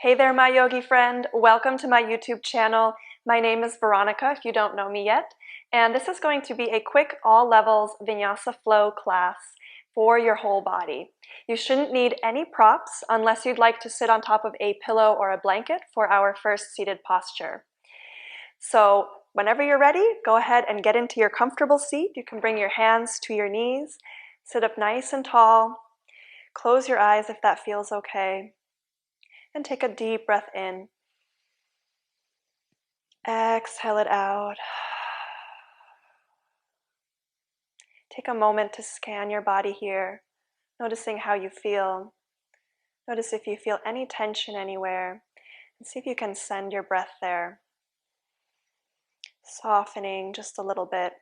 Hey there, my yogi friend. Welcome to my YouTube channel. My name is Veronica, if you don't know me yet, and this is going to be a quick all levels vinyasa flow class for your whole body. You shouldn't need any props unless you'd like to sit on top of a pillow or a blanket for our first seated posture. So whenever you're ready, go ahead and get into your comfortable seat. You can bring your hands to your knees, sit up nice and tall, close your eyes if that feels okay. And take a deep breath in. Exhale it out. Take a moment to scan your body here, noticing how you feel. Notice if you feel any tension anywhere, and see if you can send your breath there, softening just a little bit.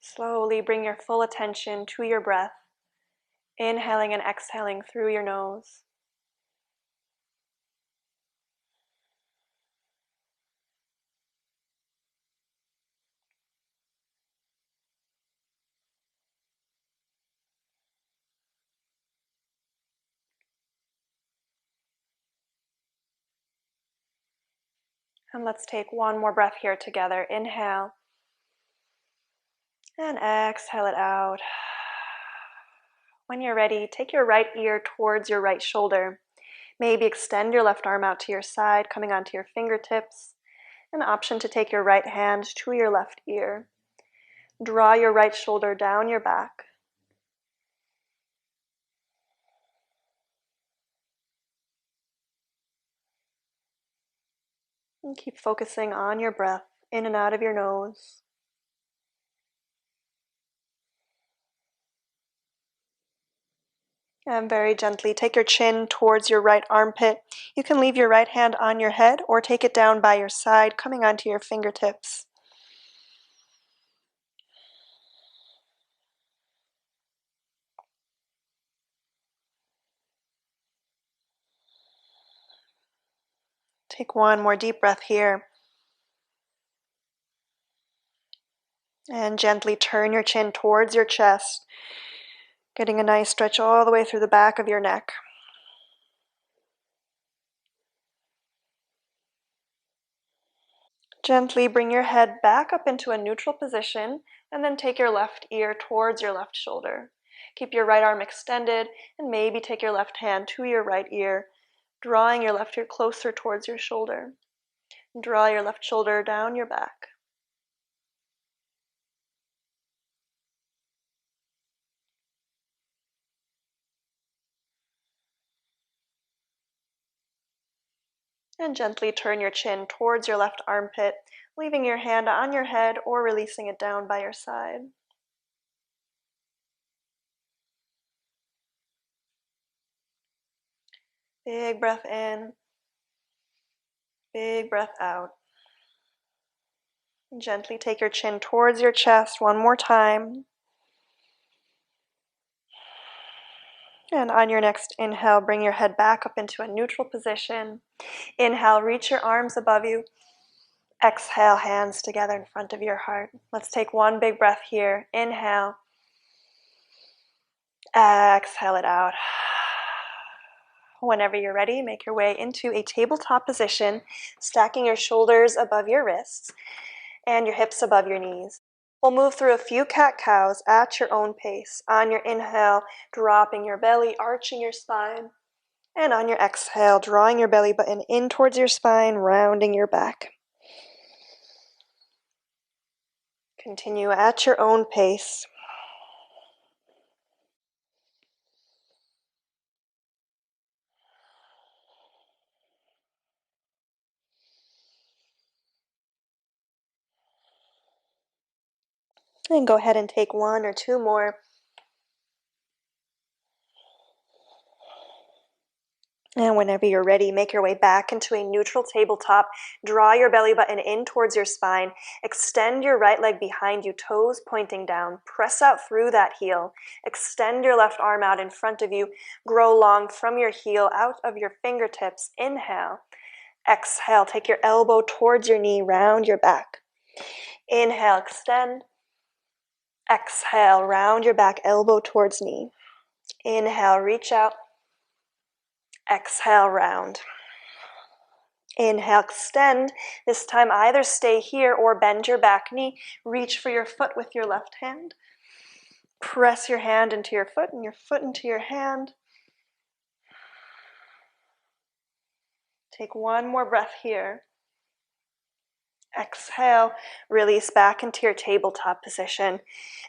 Slowly bring your full attention to your breath, inhaling and exhaling through your nose. And let's take one more breath here together. Inhale and exhale it out. When you're ready, take your right ear towards your right shoulder. Maybe extend your left arm out to your side, coming onto your fingertips. An option to take your right hand to your left ear. Draw your right shoulder down your back. And keep focusing on your breath in and out of your nose. And very gently take your chin towards your right armpit. You can leave your right hand on your head or take it down by your side, coming onto your fingertips. Take one more deep breath here. And gently turn your chin towards your chest, getting a nice stretch all the way through the back of your neck. Gently bring your head back up into a neutral position and then take your left ear towards your left shoulder. Keep your right arm extended and maybe take your left hand to your right ear, drawing your left ear closer towards your shoulder. Draw your left shoulder down your back. And gently turn your chin towards your left armpit, leaving your hand on your head or releasing it down by your side. Big breath in, big breath out. And gently take your chin towards your chest one more time. And on your next inhale, bring your head back up into a neutral position. Inhale, reach your arms above you. Exhale, hands together in front of your heart. Let's take one big breath here. Inhale. Exhale it out. Whenever you're ready, make your way into a tabletop position, stacking your shoulders above your wrists and your hips above your knees. We'll move through a few cat-cows at your own pace. On your inhale, dropping your belly, arching your spine. And on your exhale, drawing your belly button in towards your spine, rounding your back. Continue at your own pace. And go ahead and take one or two more. And whenever you're ready, make your way back into a neutral tabletop. Draw your belly button in towards your spine. Extend your right leg behind you, toes pointing down. Press out through that heel. Extend your left arm out in front of you. Grow long from your heel out of your fingertips. Inhale. Exhale, take your elbow towards your knee, round your back. Inhale, extend. Exhale, round your back, elbow towards knee. Inhale, reach out. Exhale, round. Inhale, extend. This time either stay here or bend your back knee. Reach for your foot with your left hand. Press your hand into your foot and your foot into your hand. Take one more breath here. Exhale, release back into your tabletop position.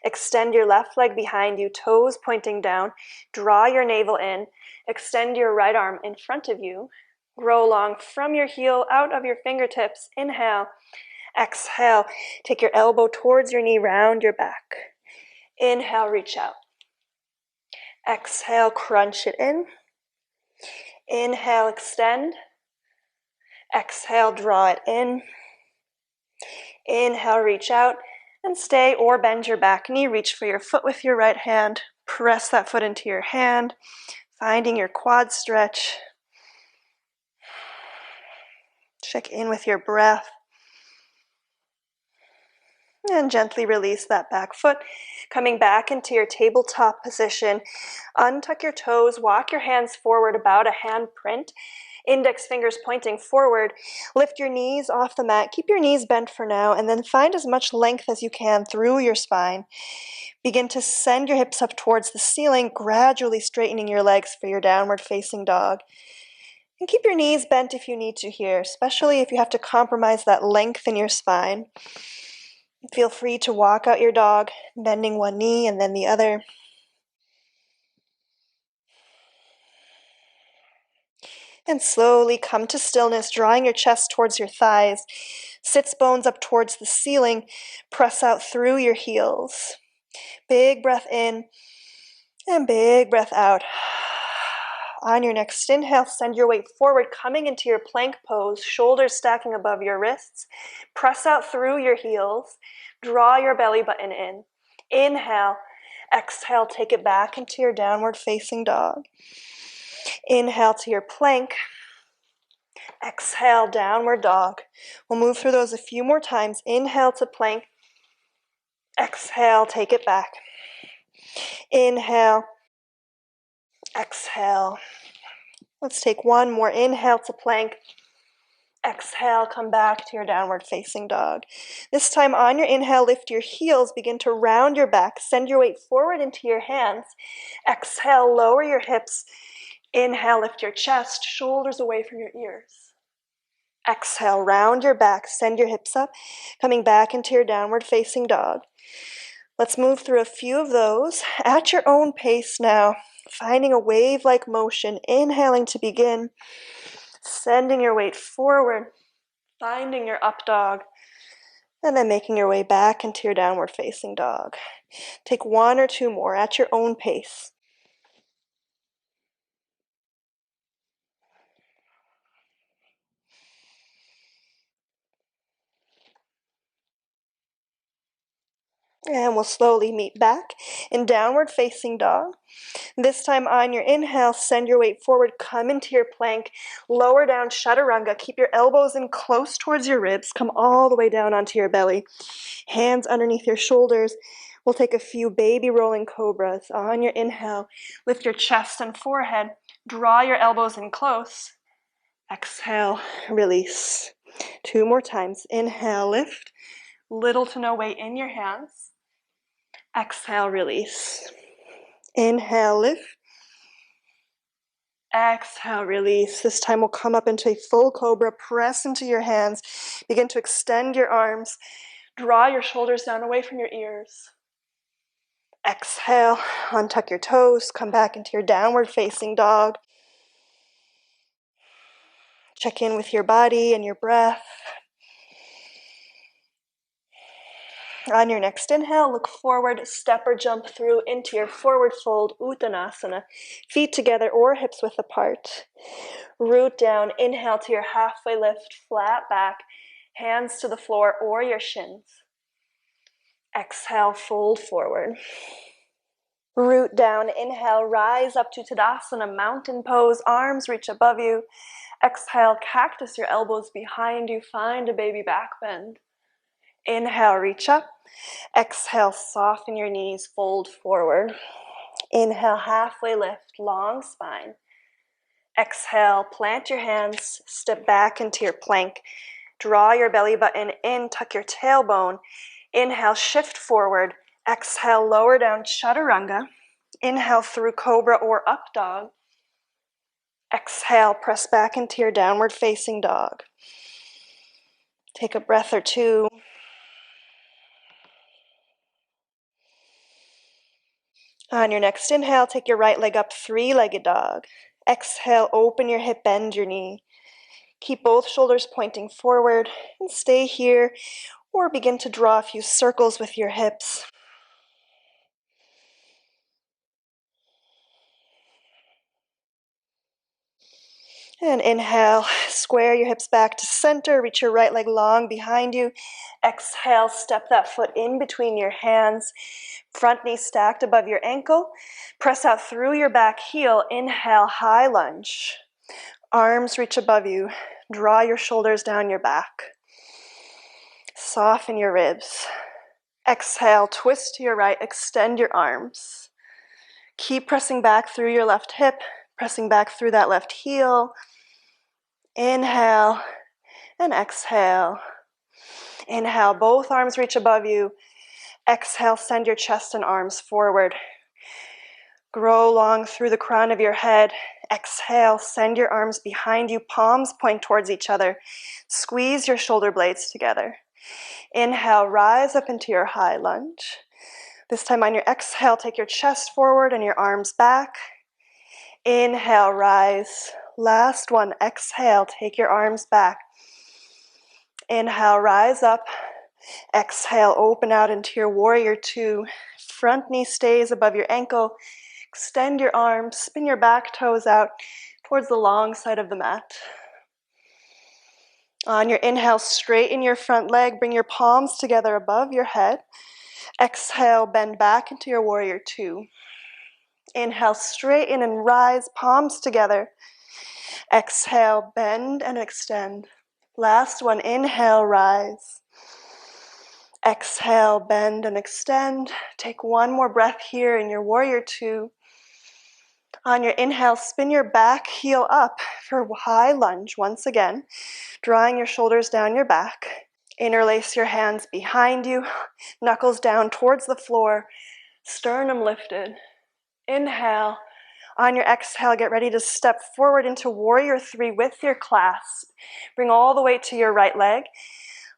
Extend your left leg behind you, toes pointing down. Draw your navel in. Extend your right arm in front of you. Grow long from your heel out of your fingertips. Inhale. Exhale. Take your elbow towards your knee, round your back. Inhale, reach out. Exhale, crunch it in. Inhale, extend. Exhale, draw it in. Inhale, reach out and stay or bend your back knee. Reach for your foot with your right hand. Press that foot into your hand, finding your quad stretch. Check in with your breath. And gently release that back foot. Coming back into your tabletop position. Untuck your toes, walk your hands forward about a hand print. Index fingers pointing forward. Lift your knees off the mat. Keep your knees bent for now, and then find as much length as you can through your spine. Begin to send your hips up towards the ceiling, gradually straightening your legs for your downward facing dog. And keep your knees bent if you need to here, especially if you have to compromise that length in your spine. Feel free to walk out your dog, bending one knee and then the other. And slowly come to stillness, drawing your chest towards your thighs. Sits bones up towards the ceiling. Press out through your heels. Big breath in and big breath out. On your next inhale, send your weight forward, coming into your plank pose, shoulders stacking above your wrists. Press out through your heels. Draw your belly button in. Inhale. Exhale, take it back into your downward facing dog. Inhale to your plank. Exhale, downward dog. We'll move through those a few more times. Inhale to plank. Exhale, take it back. Inhale. Exhale. Let's take one more. Inhale to plank. Exhale, come back to your downward facing dog. This time on your inhale, lift your heels, begin to round your back, send your weight forward into your hands. Exhale, lower your hips. Inhale, lift your chest, shoulders away from your ears. Exhale, round your back, send your hips up, coming back into your downward facing dog. Let's move through a few of those at your own pace now, finding a wave-like motion, inhaling to begin, sending your weight forward, finding your up dog, and then making your way back into your downward facing dog. Take one or two more at your own pace. And we'll slowly meet back in downward facing dog. This time on your inhale, send your weight forward, come into your plank, lower down chaturanga, keep your elbows in close towards your ribs, come all the way down onto your belly, hands underneath your shoulders. We'll take a few baby rolling cobras. On your inhale, lift your chest and forehead, draw your elbows in close. Exhale, release. Two more times. Inhale, lift, little to no weight in your hands. Exhale, release. Inhale, lift. Exhale, release. This time we'll come up into a full cobra. Press into your hands. Begin to extend your arms. Draw your shoulders down away from your ears. Exhale, untuck your toes. Come back into your downward facing dog. Check in with your body and your breath. On your next inhale, look forward, step or jump through into your forward fold, Uttanasana. Feet together or hips width apart. Root down, inhale to your halfway lift, flat back, hands to the floor or your shins. Exhale, fold forward. Root down, inhale, rise up to Tadasana, mountain pose, arms reach above you. Exhale, cactus your elbows behind you, find a baby back bend. Inhale, reach up. Exhale, soften your knees, fold forward. Inhale, halfway lift, long spine. Exhale, plant your hands, step back into your plank. Draw your belly button in, tuck your tailbone. Inhale, shift forward. Exhale, lower down, chaturanga. Inhale through cobra or up dog. Exhale, press back into your downward facing dog. Take a breath or two. On your next inhale, take your right leg up, three-legged dog. Exhale, open your hip, bend your knee. Keep both shoulders pointing forward and stay here or begin to draw a few circles with your hips. And inhale, square your hips back to center, reach your right leg long behind you. Exhale, step that foot in between your hands, front knee stacked above your ankle. Press out through your back heel. Inhale, high lunge. Arms reach above you. Draw your shoulders down your back. Soften your ribs. Exhale, twist to your right, extend your arms. Keep pressing back through your left hip, pressing back through that left heel. Inhale and exhale. Inhale, both arms reach above you. Exhale, send your chest and arms forward. Grow long through the crown of your head. Exhale, send your arms behind you, palms point towards each other. Squeeze your shoulder blades together. Inhale, rise up into your high lunge. This time on your exhale, take your chest forward and your arms back. Inhale, rise. Last one, exhale, take your arms back. Inhale, rise up. Exhale, open out into your warrior two. Front knee stays above your ankle. Extend your arms, spin your back toes out towards the long side of the mat. On your inhale, straighten your front leg, bring your palms together above your head. Exhale, bend back into your warrior two. Inhale, straighten and rise, palms together. Exhale, bend and extend. Last one, inhale, rise. Exhale, bend and extend. Take one more breath here in your warrior two. On your inhale, spin your back heel up for high lunge once again, drawing your shoulders down your back. Interlace your hands behind you, knuckles down towards the floor, sternum lifted. Inhale. On your exhale, get ready to step forward into warrior three with your clasp. Bring all the weight to your right leg.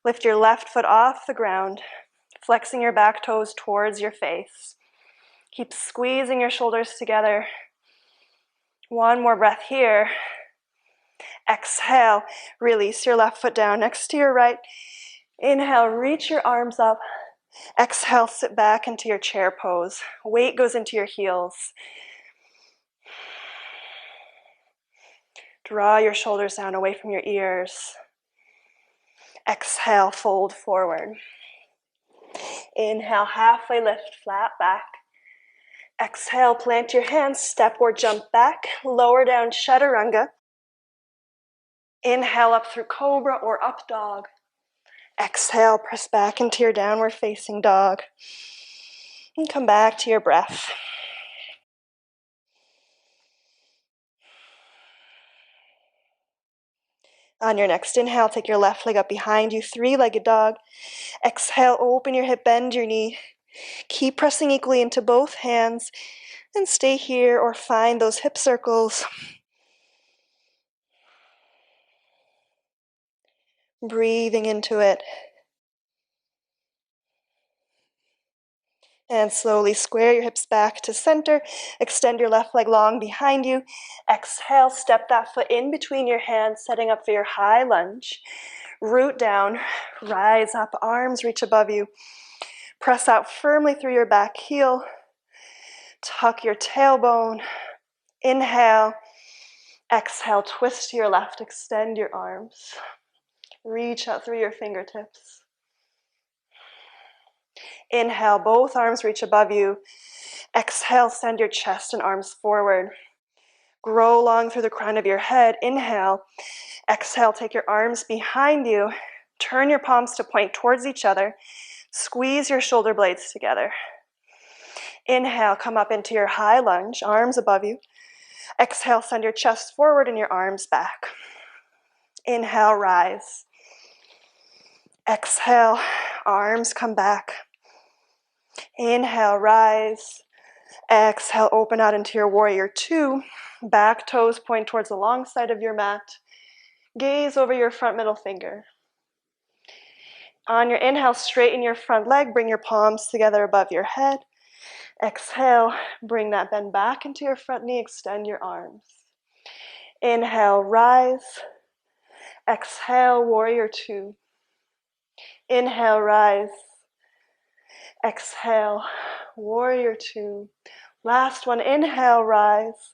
Lift your left foot off the ground, flexing your back toes towards your face. Keep squeezing your shoulders together. One more breath here. Exhale, release your left foot down next to your right. Inhale, reach your arms up. Exhale, sit back into your chair pose. Weight goes into your heels. Draw your shoulders down away from your ears. Exhale, fold forward. Inhale, halfway lift, flat back. Exhale, plant your hands, step or jump back, lower down, chaturanga. Inhale up through cobra or up dog. Exhale, press back into your downward facing dog. And come back to your breath. On your next inhale, take your left leg up behind you, three-legged dog. Exhale, open your hip, bend your knee. Keep pressing equally into both hands and stay here or find those hip circles. Breathing into it. And slowly square your hips back to center. Extend your left leg long behind you. Exhale, step that foot in between your hands, setting up for your high lunge. Root down, rise up, arms reach above you. Press out firmly through your back heel. Tuck your tailbone. Inhale. Exhale, twist to your left, extend your arms. Reach out through your fingertips. Inhale, both arms reach above you. Exhale, send your chest and arms forward. Grow long through the crown of your head. Inhale. Exhale, take your arms behind you. Turn your palms to point towards each other. Squeeze your shoulder blades together. Inhale, come up into your high lunge, arms above you. Exhale, send your chest forward and your arms back. Inhale, rise. Exhale, arms come back. Inhale, rise. Exhale, open out into your warrior two. Back toes point towards the long side of your mat. Gaze over your front middle finger. On your inhale, straighten your front leg. Bring your palms together above your head. Exhale, bring that bend back into your front knee. Extend your arms. Inhale, rise. Exhale, warrior two. Inhale, rise. Exhale, warrior two. Last one, inhale, rise.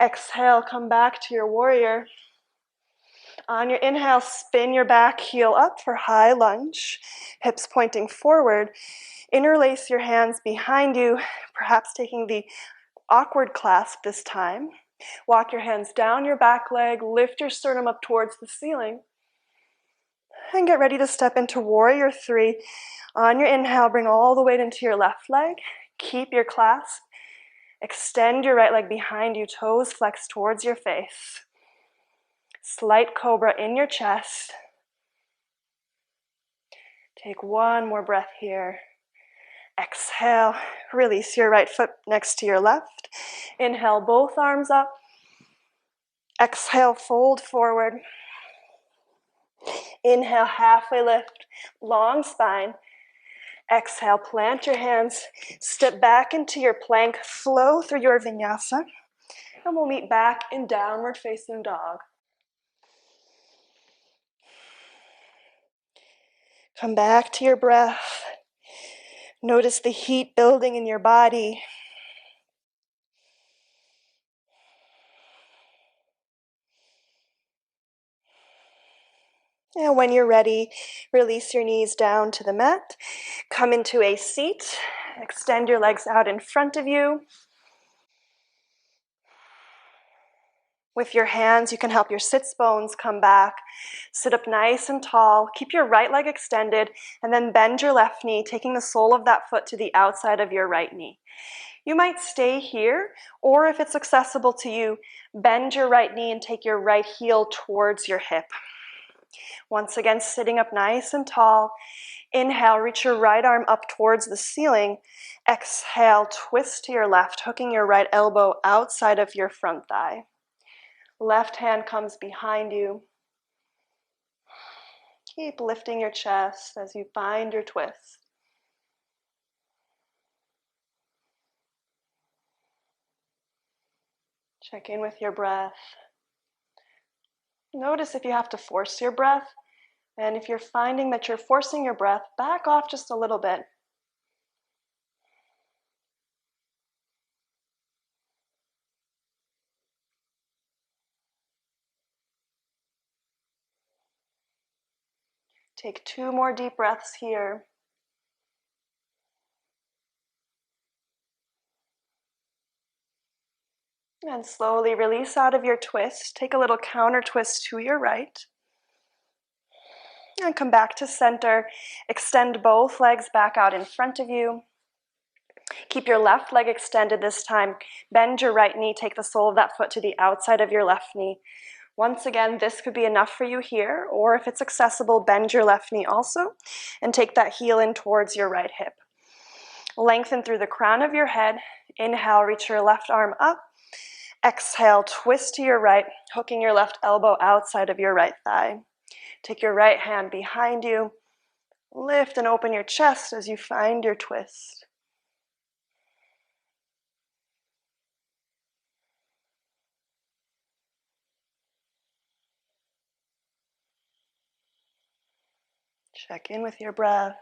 Exhale, come back to your warrior. On your inhale, spin your back heel up for high lunge, hips pointing forward. Interlace your hands behind you, perhaps taking the awkward clasp this time. Walk your hands down your back leg, lift your sternum up towards the ceiling, and get ready to step into warrior three. On your inhale, bring all the weight into your left leg. Keep your clasp. Extend your right leg behind you, toes flex towards your face. Slight cobra in your chest. Take one more breath here. Exhale, release your right foot next to your left. Inhale, both arms up. Exhale, fold forward. Inhale, halfway lift, long spine. Exhale, plant your hands, step back into your plank, flow through your vinyasa, and we'll meet back in downward facing dog. Come back to your breath. Notice the heat building in your body. And when you're ready, release your knees down to the mat. Come into a seat. Extend your legs out in front of you. With your hands, you can help your sits bones come back. Sit up nice and tall. Keep your right leg extended, and then bend your left knee, taking the sole of that foot to the outside of your right knee. You might stay here, or if it's accessible to you, bend your right knee and take your right heel towards your hip. Once again, sitting up nice and tall. Inhale, reach your right arm up towards the ceiling. Exhale, twist to your left, hooking your right elbow outside of your front thigh. Left hand comes behind you. Keep lifting your chest as you find your twist. Check in with your breath. Notice if you have to force your breath, and if you're finding that you're forcing your breath, back off just a little bit. Take 2 more deep breaths here. And slowly release out of your twist. Take a little counter twist to your right. And come back to center. Extend both legs back out in front of you. Keep your left leg extended this time. Bend your right knee. Take the sole of that foot to the outside of your left knee. Once again, this could be enough for you here, or if it's accessible, bend your left knee also, and take that heel in towards your right hip. Lengthen through the crown of your head. Inhale, reach your left arm up. Exhale, twist to your right, hooking your left elbow outside of your right thigh. Take your right hand behind you. Lift and open your chest as you find your twist. Check in with your breath.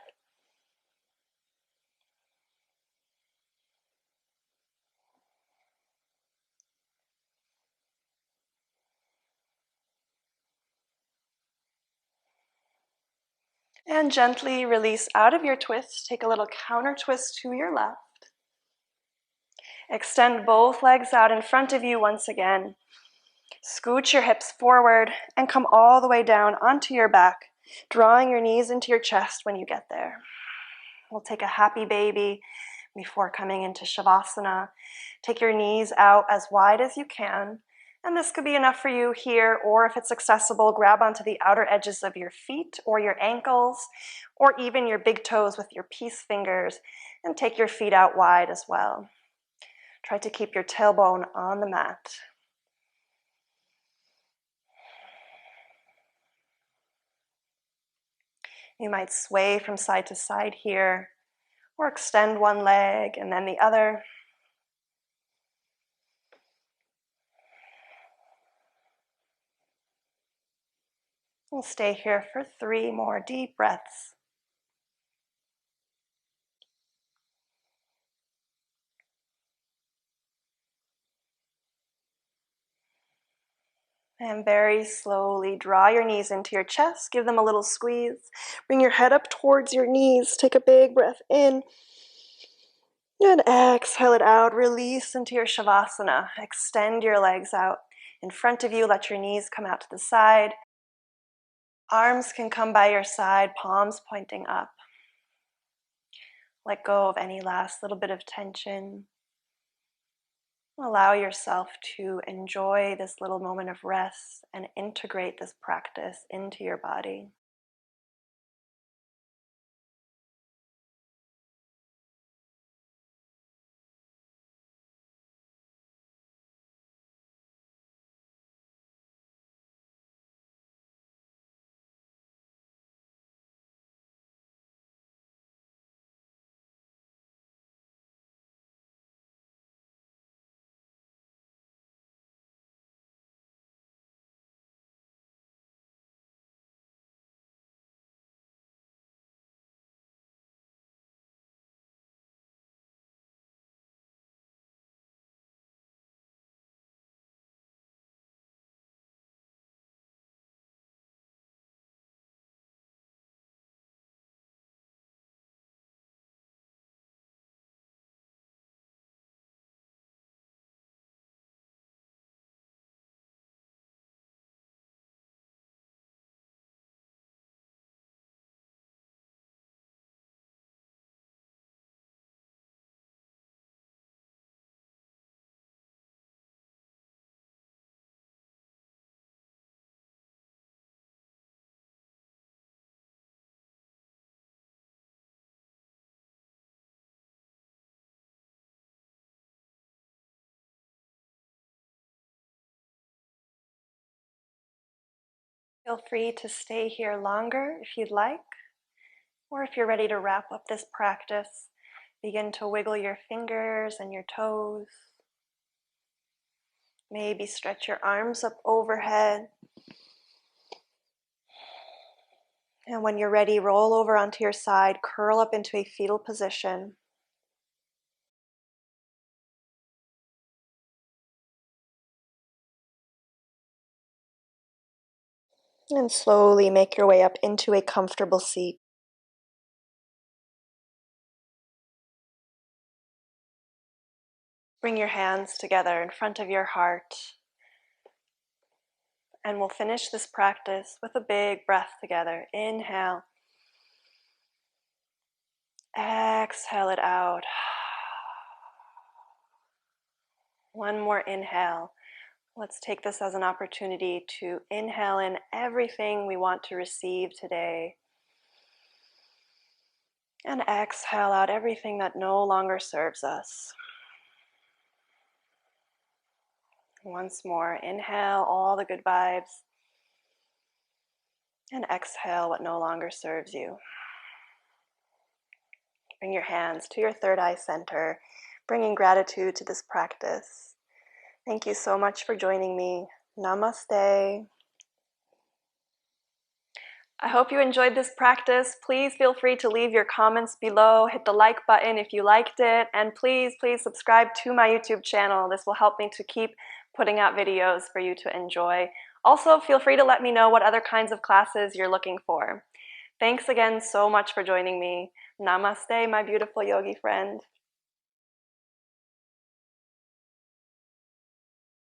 And gently release out of your twist. Take a little counter twist to your left. Extend both legs out in front of you once again. Scooch your hips forward and come all the way down onto your back, drawing your knees into your chest when you get there. We'll take a happy baby before coming into Shavasana. Take your knees out as wide as you can, and this could be enough for you here, or if it's accessible, grab onto the outer edges of your feet or your ankles, or even your big toes with your peace fingers, and take your feet out wide as well. Try to keep your tailbone on the mat. You might sway from side to side here, or extend one leg and then the other. We'll stay here for 3 more deep breaths. And very slowly draw your knees into your chest. Give them a little squeeze. Bring your head up towards your knees. Take a big breath in. And exhale it out. Release into your Shavasana. Extend your legs out in front of you. Let your knees come out to the side. Arms can come by your side, palms pointing up. Let go of any last little bit of tension. Allow yourself to enjoy this little moment of rest and integrate this practice into your body. Feel free to stay here longer if you'd like, or if you're ready to wrap up this practice, begin to wiggle your fingers and your toes. Maybe stretch your arms up overhead. And when you're ready, roll over onto your side, curl up into a fetal position. And slowly make your way up into a comfortable seat. Bring your hands together in front of your heart. And we'll finish this practice with a big breath together. Inhale. Exhale it out. One more inhale. Let's take this as an opportunity to inhale in everything we want to receive today. And exhale out everything that no longer serves us. Once more, inhale all the good vibes. And exhale what no longer serves you. Bring your hands to your third eye center, bringing gratitude to this practice. Thank you so much for joining me. Namaste. I hope you enjoyed this practice. Please feel free to leave your comments below. Hit the like button if you liked it. And please subscribe to my YouTube channel. This will help me to keep putting out videos for you to enjoy. Also, feel free to let me know what other kinds of classes you're looking for. Thanks again so much for joining me. Namaste, my beautiful yogi friend.